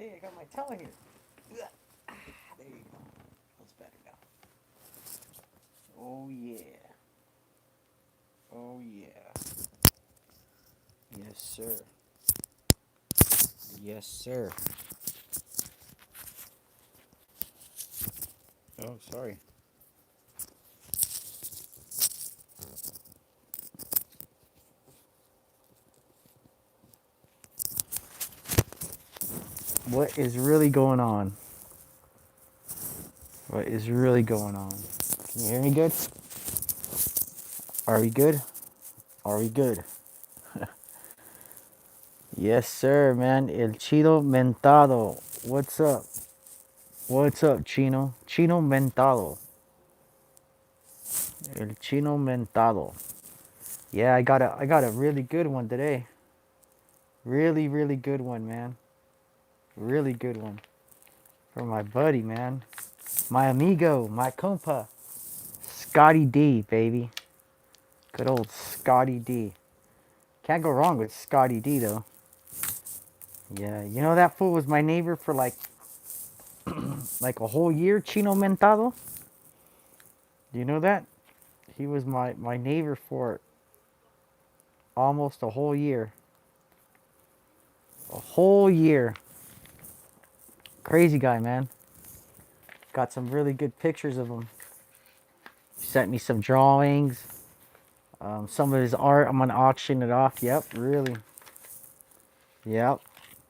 Hey, I got my towel here. There you go. That's better now. Oh yeah. Oh yeah. Yes, sir. Yes, sir. Oh, sorry. What is really going on? What is really going on? Can you hear me good? Are we good? Are we good? Yes, sir, man. El Chino Mentado. What's up? What's up, Chino? Chino Mentado. El Chino Mentado. Yeah, I got a really good one today. Really, really good one, man. Really good one. For my buddy, man. My amigo, my compa. Scotty D, baby. Good old Scotty D. Can't go wrong with Scotty D, though. Yeah, you know that fool was my neighbor for like a whole year, Chino Mentado? Do you know that? He was my neighbor for almost a whole year. A whole year. Crazy guy, man. Got some really good pictures of him. Sent me some drawings. Some of his art, I'm gonna auction it off. Yep, really. Yep.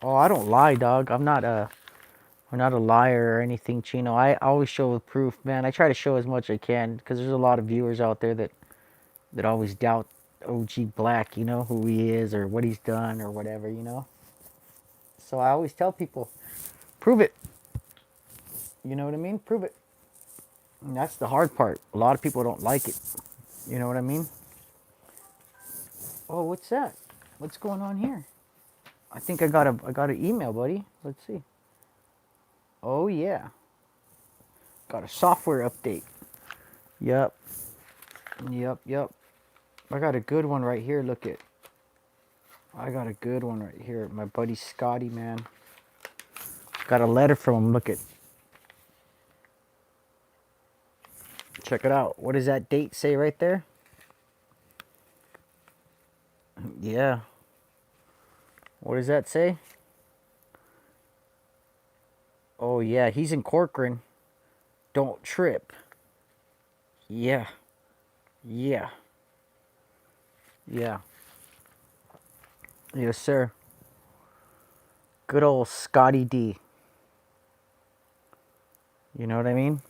Oh, I don't lie, dog. I'm not a liar or anything, Chino. I always show with proof, man. I try to show as much as I can because there's a lot of viewers out there that always doubt Ogblack, you know, who he is or what he's done or whatever, you know. So I always tell people, prove it. You know what I mean? Prove it. And that's the hard part. A lot of people don't like it. You know what I mean? Oh, what's that? What's going on here? I think I got an email, buddy. Let's see. Oh yeah. Got a software update. Yep. Yep. I got a good one right here. Look at. I got a good one right here. My buddy Scotty, man. Got a letter from him. Look at. Check it out. What does that date say right there? Yeah. What does that say? Oh yeah, he's in Corcoran. Don't trip. Yeah. Yeah. Yeah. Yes, sir. Good old Scotty D. You know what I mean?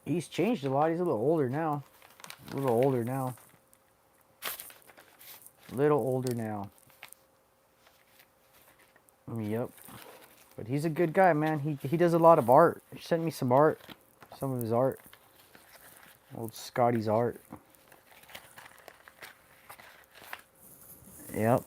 He's changed a lot. He's a little older now. A little older now. Little older now. Yep. But he's a good guy, man. He does a lot of art. He sent me some art. Some of his art. Old Scotty's art. Yep.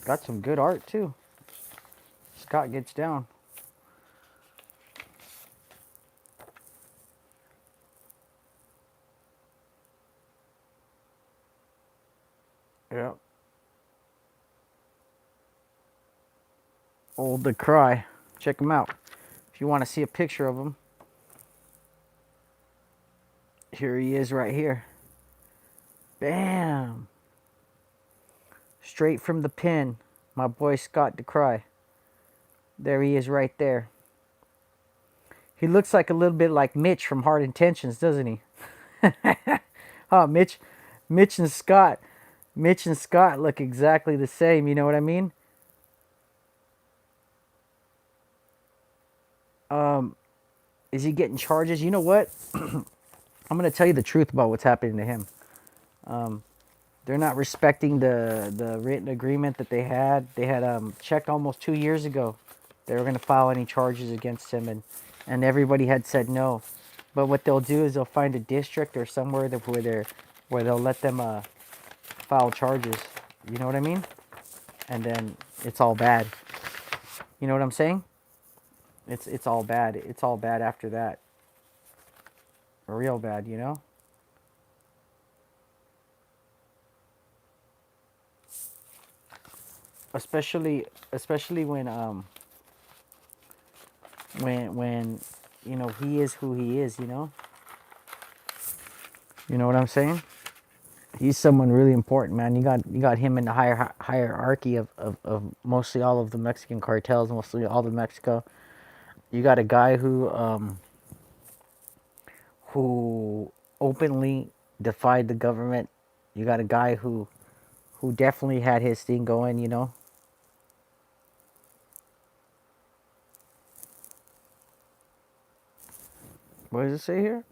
Got some good art too. Scott gets down. Yep. Old the Cry. Check him out. If you want to see a picture of him, here he is right here. Bam. Straight from the pen. My boy Scott DeCry. There he is right there. He looks like a little bit like Mitch from Hard Intentions, doesn't he? Oh, Mitch and Scott. Mitch and Scott look exactly the same, you know what I mean? Is he getting charges? You know what? I'm going to tell you the truth about what's happening to him. They're not respecting the written agreement that they had. They had checked almost 2 years ago. They were going to file any charges against him, and everybody had said no. But what they'll do is they'll find a district or somewhere where they'll let them file charges. You know what I mean? And then it's all bad. You know what I'm saying? It's all bad. It's all bad after that. Real bad, you know? especially when you know he is who he is. You know what I'm saying? He's someone really important, man. You got him in the hierarchy of mostly all of the Mexican cartels, mostly all of Mexico. You got a guy who openly defied the government. You got a guy who definitely had his thing going. What does it say here?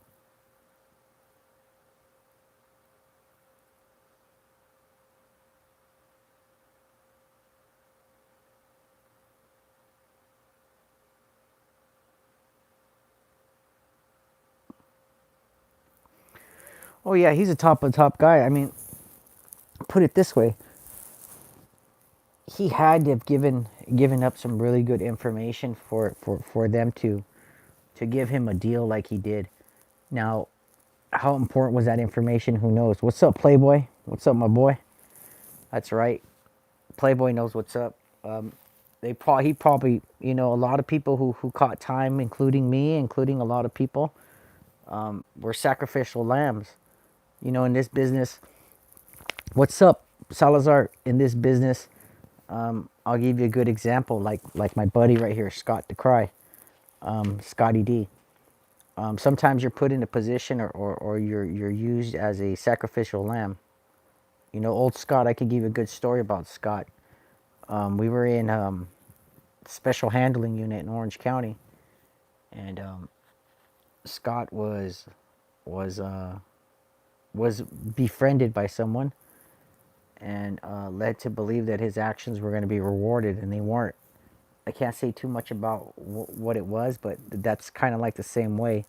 Oh yeah, he's a top of top guy. I mean, put it this way, he had to have given up some really good information for them to give him a deal like he did. Now, how important was that information? Who knows? What's up, Playboy? What's up, my boy? That's right. Playboy knows what's up. He probably, a lot of people who caught time, including me, including a lot of people, were sacrificial lambs. In this business, what's up, Salazar? In this business, I'll give you a good example, like my buddy right here, Scott DeCry, Scotty D. Sometimes you're put in a position or you're used as a sacrificial lamb. Old Scott, I could give you a good story about Scott. We were in special handling unit in Orange County, and Scott was uh, was befriended by someone and led to believe that his actions were going to be rewarded, and they weren't. I can't say too much about what it was, but that's kind of like the same way.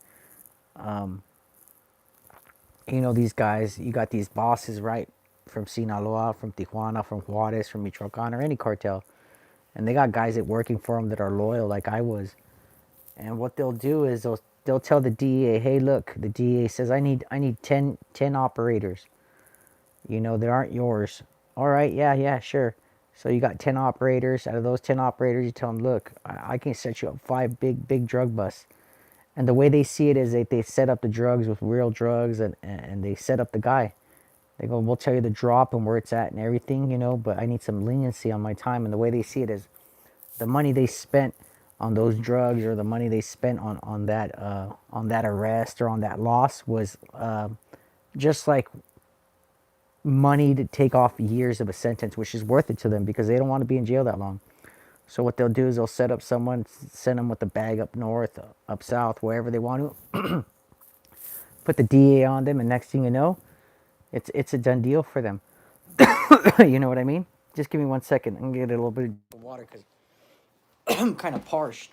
These guys, you got these bosses, right? From Sinaloa, from Tijuana, from Juarez, from Michoacan, or any cartel. And they got guys that working for them that are loyal, like I was. And what they'll do is they'll tell the DEA, hey, look, the DEA says I need 10 operators. That aren't yours. All right, yeah, sure. So you got 10 operators. Out of those 10 operators, you tell them, look, I can set you up 5 big drug busts. And the way they see it is they set up the drugs with real drugs, and they set up the guy. They go, we'll tell you the drop and where it's at and everything, but I need some leniency on my time. And the way they see it is the money they spent on those drugs, or the money they spent on that arrest or on that loss, was just like money to take off years of a sentence, which is worth it to them because they don't want to be in jail that long. So what they'll do is they'll set up someone, send them with the bag up north, up south, wherever they want to, put the DA on them, and next thing you know, it's a done deal for them. You know what I mean? Just give me 1 second. I'm gonna get a little bit of water because I'm kind of parched.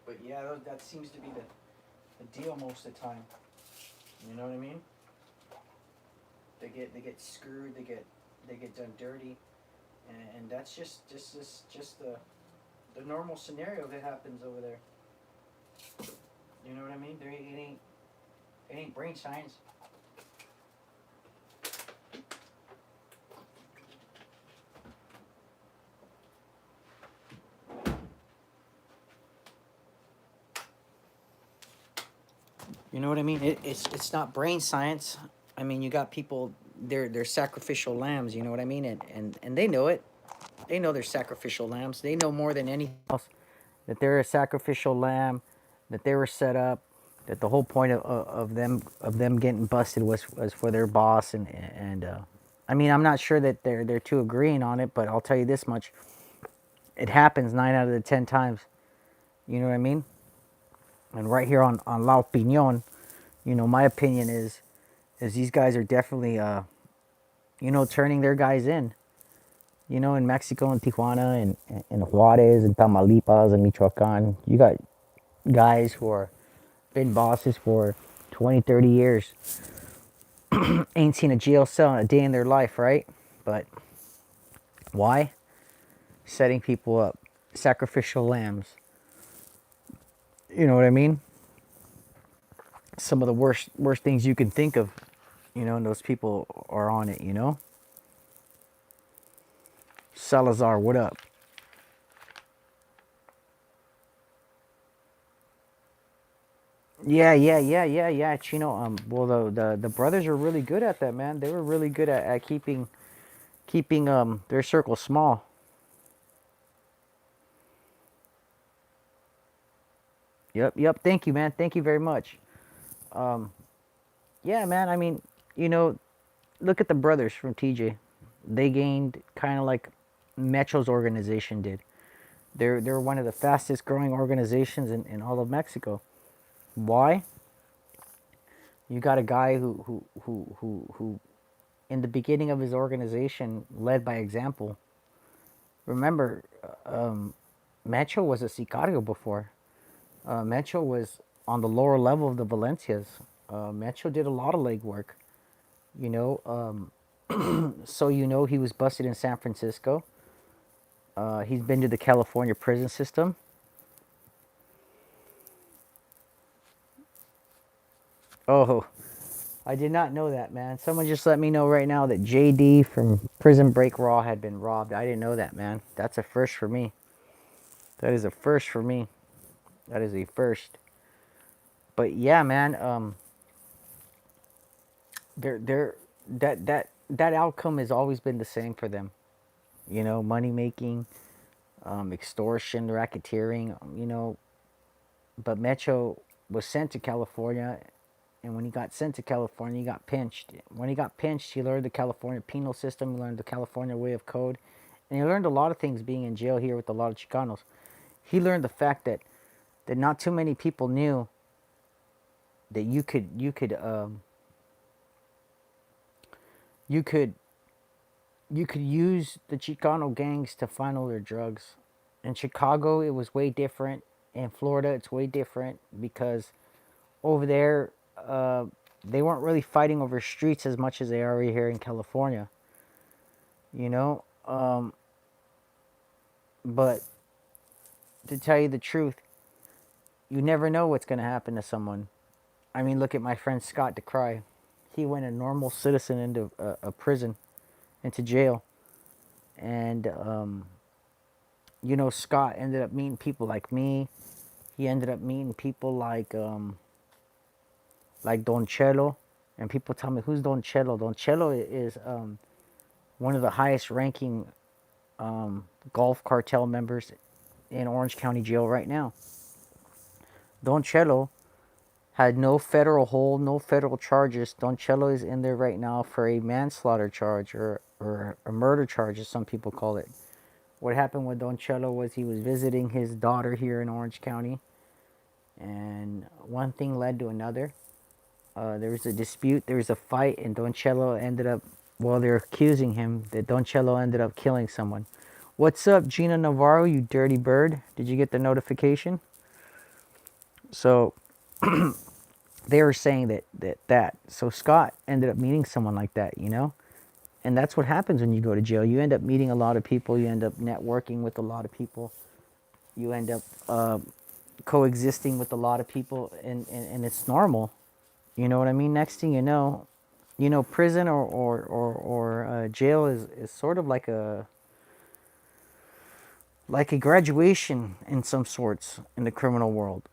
But yeah, that seems to be the deal most of the time. You know what I mean? They get screwed. They get done dirty, and that's just the normal scenario that happens over there. You know what I mean? It ain't brain science. You know what I mean? It's not brain science. I mean, you got people. They're sacrificial lambs. You know what I mean? And they know it. They know they're sacrificial lambs. They know more than anything else that they're a sacrificial lamb, that they were set up, that the whole point of them getting busted was for their boss, and I mean, I'm not sure that they're too agreeing on it, but I'll tell you this much: it happens 9 out of the 10 times. You know what I mean? And right here on La Opinion, my opinion is these guys are definitely turning their guys in. In Mexico and Tijuana and Juarez and Tamaulipas and Michoacan, you got guys who are been bosses for 20, 30 years. Ain't seen a jail cell in a day in their life, right? But why? Setting people up. Sacrificial lambs. You know what I mean? Some of the worst things you can think of. You know, and those people are on it, you know? Salazar, what up? Yeah. Chino, well, the brothers are really good at that, man. They were really good at keeping their circle small. Yep. Thank you, man. Thank you very much. Um, yeah, man. I mean, you know, look at the brothers from TJ. They gained kind of like Metro's organization did. They're one of the fastest growing organizations in all of Mexico. Why? You got a guy who in the beginning of his organization led by example. Remember, Metro was a sicario before. Metro was on the lower level of the Valencias. Metro did a lot of legwork. You know, so you know he was busted in San Francisco. He's been to the California prison system. Oh, I did not know that, man. Someone just let me know right now that JD from Prison Break Raw had been robbed. I didn't know that, man. That's a first for me. That is a first for me. That is a first. But yeah, man. They're that outcome has always been the same for them. You know, money making, extortion, racketeering. You know, but Metro was sent to California, and when he got sent to California, he got pinched. When he got pinched, he learned the California penal system, he learned the California way of code, and he learned a lot of things being in jail here with a lot of Chicanos. He learned the fact that not too many people knew that you could you could use the Chicano gangs to funnel their drugs. In Chicago, it was way different. In Florida, it's way different because over there, they weren't really fighting over streets as much as they are here in California. You know, but to tell you the truth, you never know what's going to happen to someone. I mean, look at my friend Scott DeCry. He went a normal citizen into a prison, into jail, and you know, Scott ended up meeting people like me. He ended up meeting people like Don Chelo, and people tell me, who's Don Chelo? Don Chelo is one of the highest ranking golf cartel members in Orange County Jail right now. Don Chelo had no federal hold, no federal charges. Don Chelo is in there right now for a manslaughter charge or a murder charge, as some people call it. What happened with Don Chelo was he was visiting his daughter here in Orange County, and one thing led to another. There was a dispute, there was a fight, and Don Chelo ended up, well, they're accusing him that Don Chelo ended up killing someone. What's up, Gina Navarro, you dirty bird? Did you get the notification? So they were saying that. So Scott ended up meeting someone like that, you know? And that's what happens when you go to jail. You end up meeting a lot of people. You end up networking with a lot of people. You end up coexisting with a lot of people, and it's normal. You know what I mean? Next thing you know, prison or jail is sort of like a graduation in some sorts in the criminal world.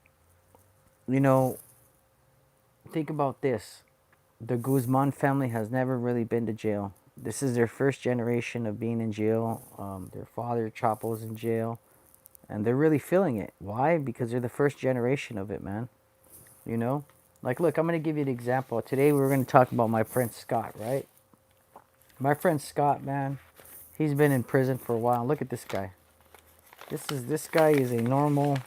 You know, think about this. The Guzman family has never really been to jail. This is their first generation of being in jail. Their father, Chapo's in jail. And they're really feeling it. Why? Because they're the first generation of it, man. You know? Like, look, I'm going to give you an example. Today we're going to talk about my friend Scott, right? My friend Scott, man, he's been in prison for a while. Look at this guy. This guy is a normal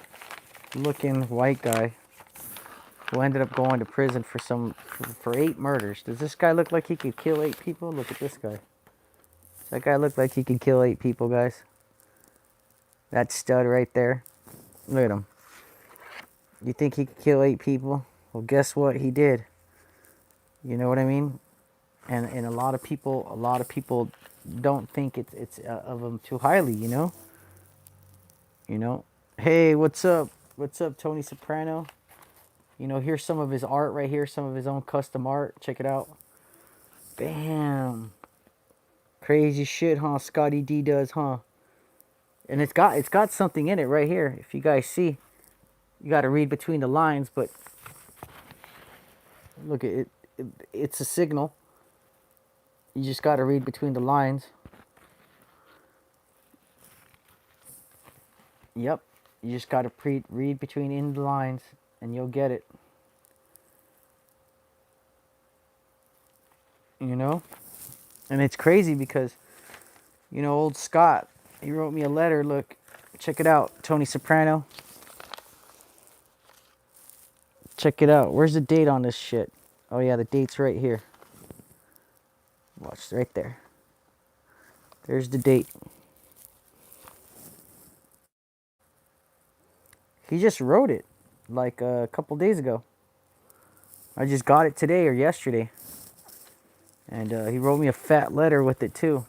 looking white guy who ended up going to prison for 8 murders. Does this guy look like he could kill 8 people? Look at this guy. Does that guy look like he could kill 8 people, guys? That stud right there. Look at him. You think he could kill 8 people? Well, guess what? He did. You know what I mean? And a lot of people don't think it's of him too highly. You know. You know. Hey, what's up? What's up, Tony Soprano? You know, here's some of his art right here, some of his own custom art. Check it out. Bam. Crazy shit, huh? Scotty D does, huh? And it's got something in it right here. If you guys see, you got to read between the lines, but look at it, it's a signal. You just got to read between the lines. Yep. You just got to read between in the lines and you'll get it. You know? And it's crazy because, you know, old Scott, he wrote me a letter. Look, check it out. Tony Soprano. Check it out. Where's the date on this shit? Oh, yeah, the date's right here. Watch, right there. There's the date. He just wrote it like a couple days ago. I just got it today or yesterday. And he wrote me a fat letter with it too.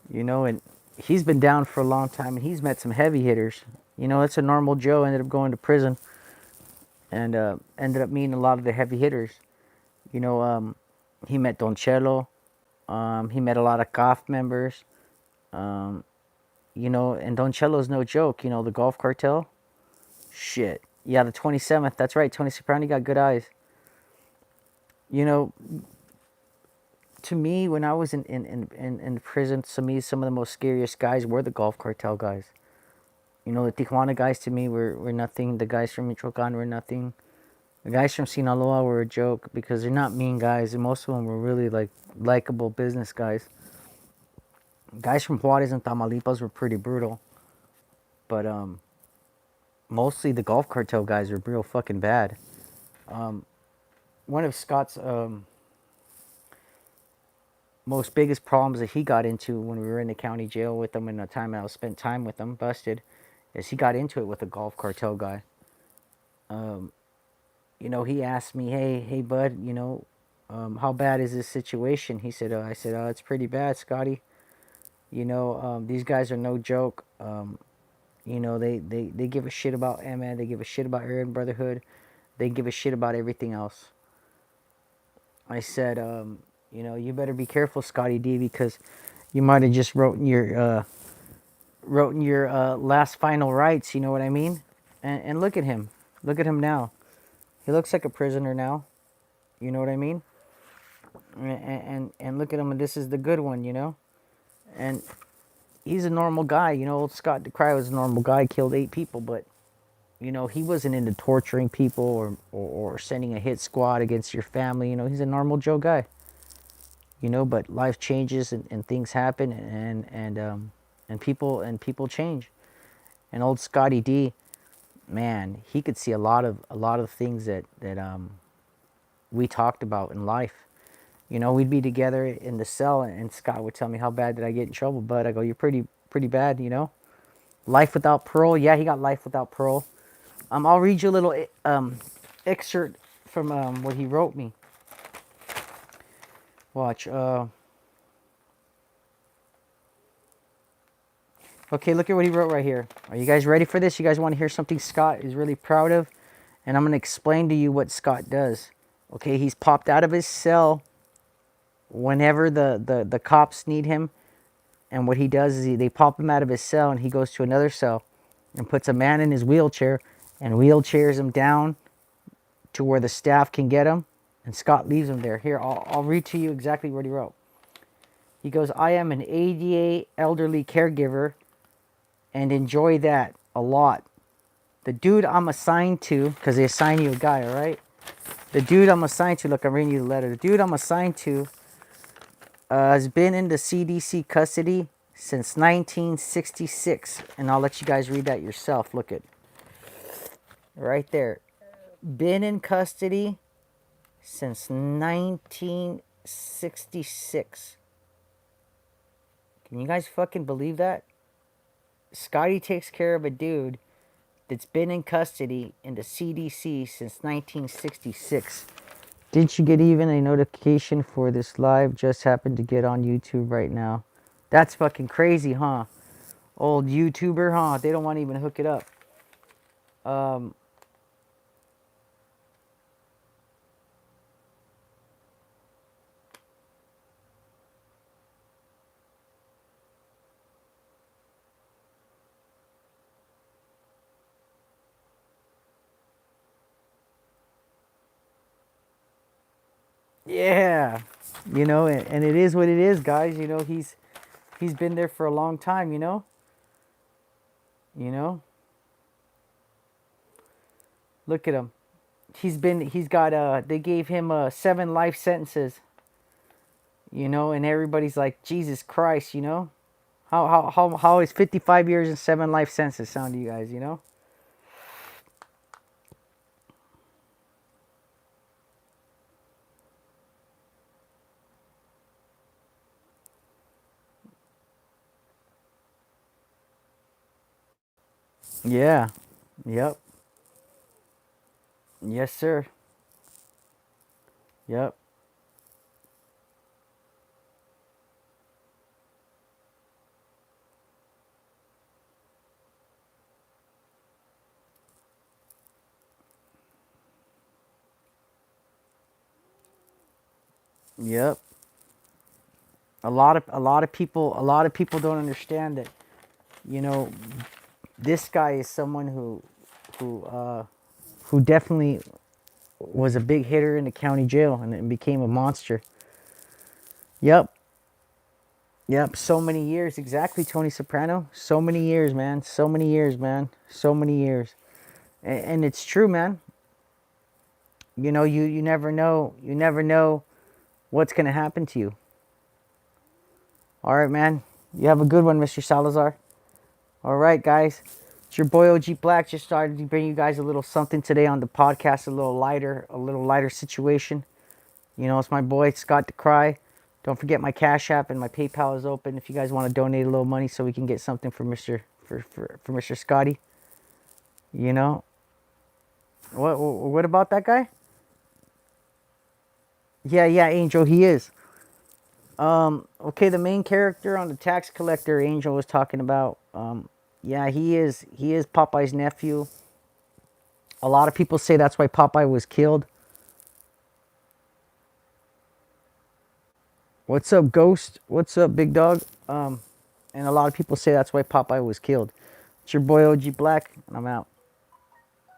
You know, and he's been down for a long time and he's met some heavy hitters. You know, it's a normal Joe, ended up going to prison and ended up meeting a lot of the heavy hitters. You know, he met Don Cello. He met a lot of COF members. You know, and Don Cello's no joke. You know, the golf cartel. Shit. Yeah, the 27th. That's right. Tony Soprano got good eyes. You know, to me, when I was in prison, some of the most scariest guys were the golf cartel guys. You know, the Tijuana guys to me were nothing. The guys from Michoacan were nothing. The guys from Sinaloa were a joke because they're not mean guys. And most of them were really like likable business guys. Guys from Juarez and Tamaulipas were pretty brutal. But mostly the golf cartel guys were real fucking bad. One of Scott's most biggest problems that he got into when we were in the county jail with him and the time I spent time with him, busted, is he got into it with a golf cartel guy. You know, he asked me, hey, bud, you know, how bad is this situation? He said, I said, it's pretty bad, Scotty. You know, these guys are no joke. You know, they give a shit about Emma. They give a shit about Aryan Brotherhood. They give a shit about everything else. I said, you know, you better be careful, Scotty D, because you might have just wrote in your last final rites. You know what I mean? And look at him. Look at him now. He looks like a prisoner now. You know what I mean? And look at him. And this is the good one. You know, and he's a normal guy. You know, old Scott DeCry was a normal guy. Killed 8 people, but you know, he wasn't into torturing people or sending a hit squad against your family. You know, he's a normal Joe guy. You know, but life changes and things happen and people change. And old Scotty D, man, he could see a lot of things that we talked about in life. You know, we'd be together in the cell and Scott would tell me, how bad did I get in trouble, bud? I go, you're pretty bad, you know. Life without parole. Yeah, he got life without parole. I'll read you a little excerpt from what he wrote me. Watch. Okay, look at what he wrote right here. Are you guys ready for this? You guys want to hear something Scott is really proud of? And I'm going to explain to you what Scott does. Okay, he's popped out of his cell whenever the cops need him. And what he does is they pop him out of his cell and he goes to another cell and puts a man in his wheelchair and wheelchairs him down to where the staff can get him. And Scott leaves him there. Here, I'll read to you exactly what he wrote. He goes, I am an ADA elderly caregiver and enjoy that a lot. The dude I'm assigned to, because they assign you a guy, all right? The dude I'm assigned to, look, I'm reading you the letter. The dude I'm assigned to has been in the CDC custody since 1966. And I'll let you guys read that yourself. Look at right there. Been in custody since 1966. Can you guys fucking believe that? Scotty takes care of a dude that's been in custody in the CDC since 1966. Didn't you get even a notification for this live? Just happened to get on YouTube right now. That's fucking crazy, huh? Old YouTuber, huh? They don't want to even hook it up. Yeah, you know, and it is what it is, guys. You know, he's been there for a long time. You know, look at him. He's got they gave him 7 life sentences. You know, and everybody's like, Jesus Christ, you know, how is 55 years and 7 life sentences sound to you guys? You know? Yeah. Yep. Yes, sir. Yep. Yep. A lot of people don't understand that. You know, this guy is someone who uh, who definitely was a big hitter in the county jail and became a monster. Yep. Yep. So many years, exactly, Tony Soprano. So many years, man. So many years, man. So many years. And it's true, man. You know, you never know. You never know what's gonna happen to you. All right, man. You have a good one, Mr. Salazar. All right, guys. It's your boy OG Black. Just started to bring you guys a little something today on the podcast, a little lighter situation. You know, it's my boy Scott DeCry. Don't forget my Cash App and my PayPal is open if you guys want to donate a little money so we can get something for Mr. Scotty. You know, what about that guy? Yeah, yeah, Angel, he is. Okay, the main character on the tax collector Angel was talking about. Yeah, he is Popeye's nephew. A lot of people say that's why Popeye was killed. What's up, Ghost? What's up, Big Dog? And a lot of people say that's why Popeye was killed. It's your boy OG Black, and I'm out.